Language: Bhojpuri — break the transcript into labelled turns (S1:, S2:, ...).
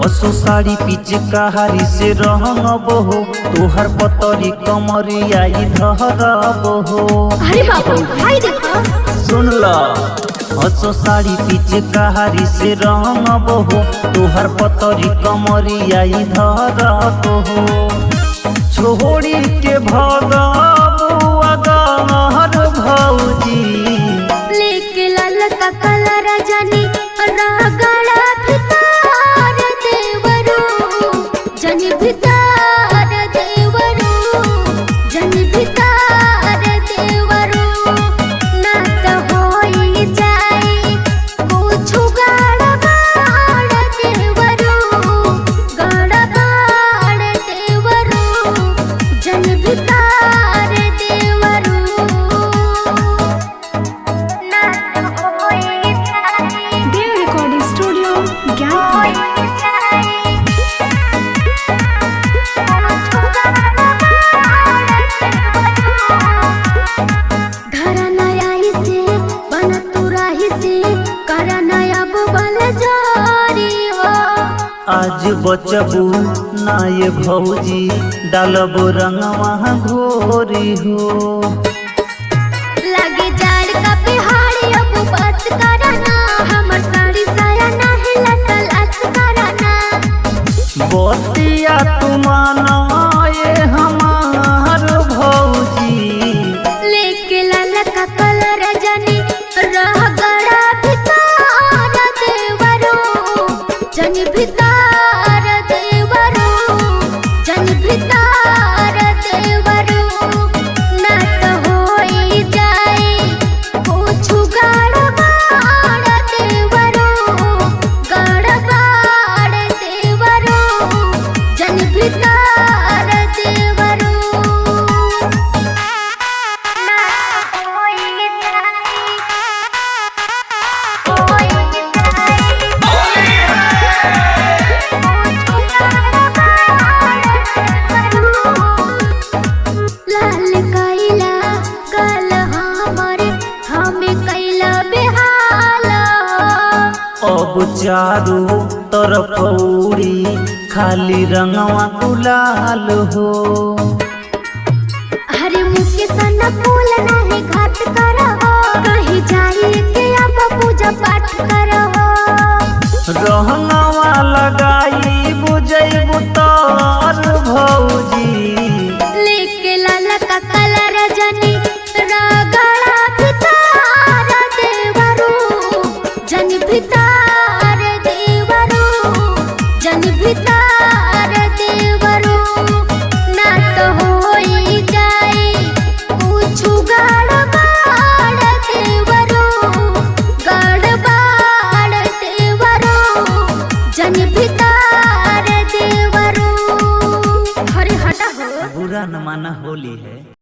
S1: असो साड़ी पिचकारी से रहब हो, तोहर पतरी कमरिया धरब हो।
S2: अरे बाबू भाई देखो
S1: सुन ला, असो साड़ी पिचकारी से रहब हो, तोहर पतरी कमरिया धरब हो। छोड़ी के भगबू अगर भौजी
S2: लेके लाल का कलर जानी रागड़ा भितार देवरू जन भितार देवरू जन भितार देवरू ना तो होई जाए कुछ गड़बड़ देवरू गड़बड़ देवरू जन भितार देवरू देव रिकॉर्डिंग स्टूडियो ज्ञानपुर। धरा नया ही से बना तुराही से करा नया बुबल जारी हो।
S1: आज बचबू ना ये भौजी, डालब रंगवा घोरी हो।
S2: लगे जाड़ का बिहारी अब बस कराना, हमर साड़ी साया ना हिला सलास कराना।
S1: बतिया तुमाना ये हमार भौजी,
S2: लेके लाल का कलर जानी रागड़ा भितार देवरू जन भितार देवरू जन भितार देवरू ना तो होई जाए कुछ गड़बड़ देवरू गड़बड़ देवरू जन भितार देवरू ना होई जाए लाल कैला गल हमर हमें कैला बेहाल।
S1: अब चारू तरफ उड़ी खाली रंगवा गुलाल हो।
S2: हरे मुके सन फूल नाही घाट करहो, कहीं जाई के अब पूजा पाठ करहो।
S1: रहनवा लगाई बुझैबू तार भौजी,
S2: लेके लाल का कलर जानी रागड़ा भितार देवरू जन भितार देवरू जन भितार देवरू ना तो होई जाए कुछ गड़बड़ देवरू गड़बड़ देवरू जन भितार देवरू। हरे हटा हो
S1: बुरा न माना होली है।